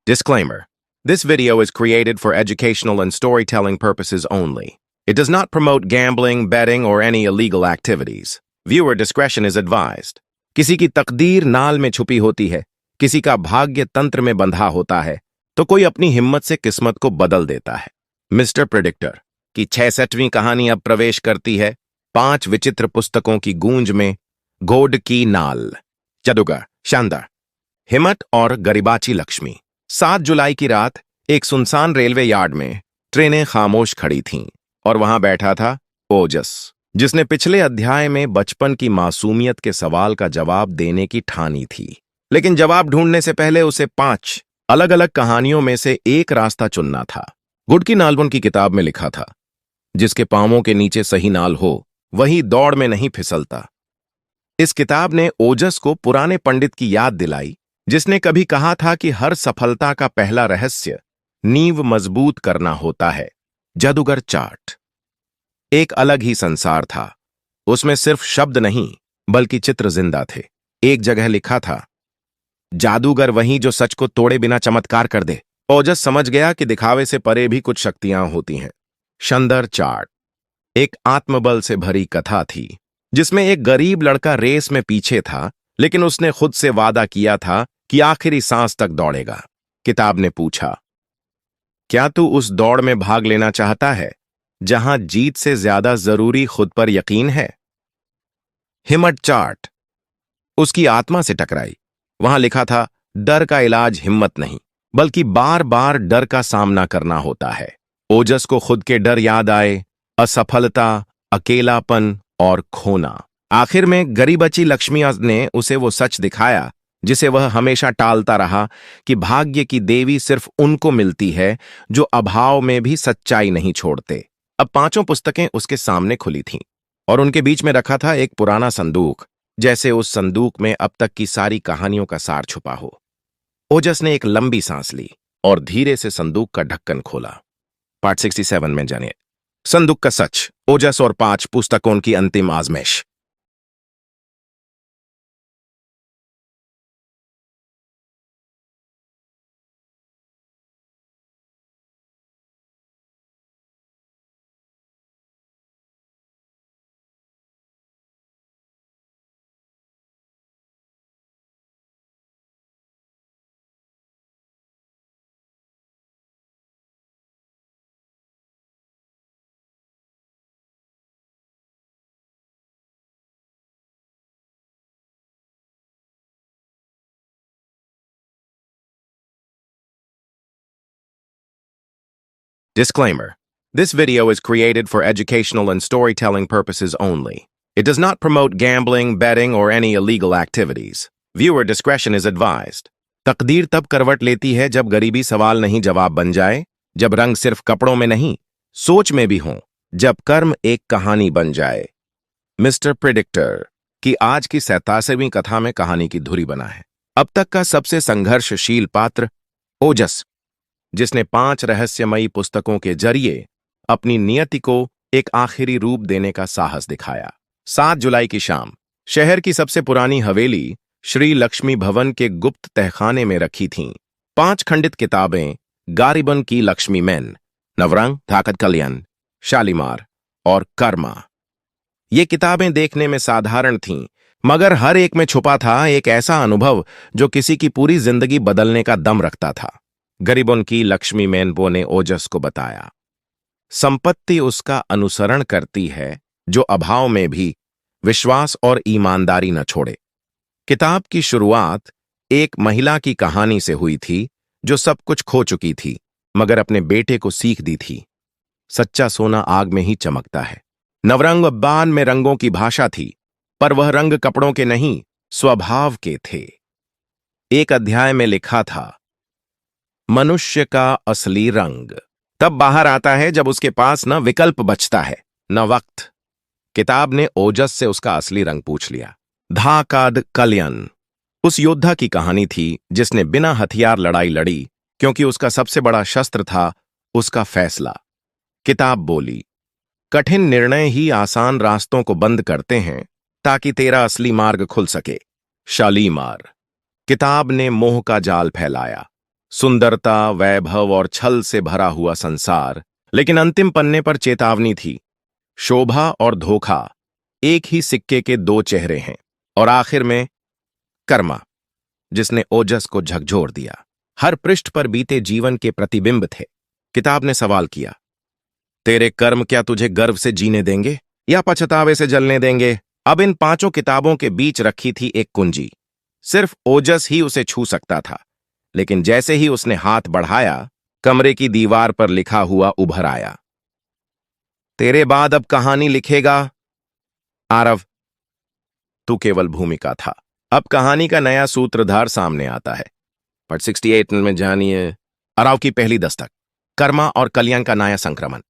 Disclaimer. This video is created for educational and storytelling purposes only. It does not promote gambling, betting, or any illegal activities. Viewer discretion is advised. किसी की तकदीर नाल में छुपी होती है, किसी का भाग्य तंत्र में बंधा होता है, तो कोई अपनी हिम्मत से किस्मत को बदल देता है। मिस्टर प्रेडिक्टर की 66वीं कहानी अब प्रवेश करती है 5 विचित्र पुस्तकों की गूंज में। घोड़ की नाल, जादूगर, शानदार, हिम्मत और गरिबाची लक्ष्मी। 7 जुलाई की रात एक सुनसान रेलवे यार्ड में ट्रेनें खामोश खड़ी थीं और वहां बैठा था ओजस, जिसने पिछले अध्याय में बचपन की मासूमियत के सवाल का जवाब देने की ठानी थी। लेकिन जवाब ढूंढने से पहले उसे 5 अलग अलग कहानियों में से एक रास्ता चुनना था। गुड की नालबन की किताब में लिखा था, जिसके पांवों के नीचे सही नाल हो वही दौड़ में नहीं फिसलता। इस किताब ने ओजस को पुराने पंडित की याद दिलाई, जिसने कभी कहा था कि हर सफलता का पहला रहस्य नींव मजबूत करना होता है। जादूगर चार्ट एक अलग ही संसार था। उसमें सिर्फ शब्द नहीं बल्कि चित्र जिंदा थे। एक जगह लिखा था, जादूगर वही जो सच को तोड़े बिना चमत्कार कर दे। ओजस समझ गया कि दिखावे से परे भी कुछ शक्तियां होती हैं। शानदार चार्ट एक आत्मबल से भरी कथा थी, जिसमें एक गरीब लड़का रेस में पीछे था, लेकिन उसने खुद से वादा किया था कि आखिरी सांस तक दौड़ेगा। किताब ने पूछा, क्या तू उस दौड़ में भाग लेना चाहता है जहां जीत से ज्यादा जरूरी खुद पर यकीन है? हिम्मत चार्ट उसकी आत्मा से टकराई। वहां लिखा था, डर का इलाज हिम्मत नहीं बल्कि बार बार डर का सामना करना होता है। ओजस को खुद के डर याद आए, असफलता, अकेलापन और खोना। आखिर में गरीबची लक्ष्मी ने उसे वो सच दिखाया जिसे वह हमेशा टालता रहा, कि भाग्य की देवी सिर्फ उनको मिलती है जो अभाव में भी सच्चाई नहीं छोड़ते। अब 5 पुस्तकें उसके सामने खुली थीं और उनके बीच में रखा था एक पुराना संदूक, जैसे उस संदूक में अब तक की सारी कहानियों का सार छुपा हो। ओजस ने एक लंबी सांस ली और धीरे से संदूक का ढक्कन खोला। पार्ट 67 में जानिए संदूक का सच, ओजस और 5 पुस्तकों की अंतिम आजमाइश। Disclaimer. This video is created for educational and storytelling purposes only. It does not promote gambling, betting, or any illegal activities. Viewer discretion is advised. तकदीर तब करवट लेती है जब गरीबी सवाल नहीं जवाब बन जाए, जब रंग सिर्फ कपड़ों में नहीं सोच में भी हो, जब कर्म एक कहानी बन जाए। मिस्टर प्रेडिक्टर की आज की 87वीं कथा में कहानी की धुरी बना है अब तक का सबसे संघर्षशील पात्र ओजस, जिसने 5 रहस्यमयी पुस्तकों के जरिए अपनी नियति को एक आखिरी रूप देने का साहस दिखाया। 7 जुलाई की शाम शहर की सबसे पुरानी हवेली श्री लक्ष्मी भवन के गुप्त तहखाने में रखी थीं 5 खंडित किताबें, गारिबन की लक्ष्मी मैन, नवरंग, ताकत कल्याण, शालीमार और कर्मा। ये किताबें देखने में साधारण थीं, मगर हर एक में छुपा था एक ऐसा अनुभव जो किसी की पूरी जिंदगी बदलने का दम रखता था। गरीबों की लक्ष्मी मैनबो ने ओजस को बताया, संपत्ति उसका अनुसरण करती है जो अभाव में भी विश्वास और ईमानदारी न छोड़े। किताब की शुरुआत एक महिला की कहानी से हुई थी जो सब कुछ खो चुकी थी मगर अपने बेटे को सीख दी थी। सच्चा सोना आग में ही चमकता है। नवरंग बान में रंगों की भाषा थी, पर वह रंग कपड़ों के नहीं स्वभाव के थे। एक अध्याय में लिखा था, मनुष्य का असली रंग तब बाहर आता है जब उसके पास न विकल्प बचता है न वक्त। किताब ने ओजस से उसका असली रंग पूछ लिया। धाकाद कल्याण उस योद्धा की कहानी थी जिसने बिना हथियार लड़ाई लड़ी, क्योंकि उसका सबसे बड़ा शस्त्र था उसका फैसला। किताब बोली, कठिन निर्णय ही आसान रास्तों को बंद करते हैं ताकि तेरा असली मार्ग खुल सके। शालीमार किताब ने मोह का जाल फैलाया। सुंदरता, वैभव और छल से भरा हुआ संसार, लेकिन अंतिम पन्ने पर चेतावनी थी। शोभा और धोखा एक ही सिक्के के दो चेहरे हैं। और आखिर में कर्मा, जिसने ओजस को झकझोर दिया। हर पृष्ठ पर बीते जीवन के प्रतिबिंब थे। किताब ने सवाल किया, तेरे कर्म क्या तुझे गर्व से जीने देंगे या पछतावे से जलने देंगे? अब इन पांचों किताबों के बीच रखी थी एक कुंजी। सिर्फ ओजस ही उसे छू सकता था, लेकिन जैसे ही उसने हाथ बढ़ाया, कमरे की दीवार पर लिखा हुआ उभर आया, तेरे बाद अब कहानी लिखेगा आरव। तू केवल भूमिका था। अब कहानी का नया सूत्रधार सामने आता है। पार्ट 68 में जानिए आरव की पहली दस्तक, कर्मा और कल्याण का नया संक्रमण।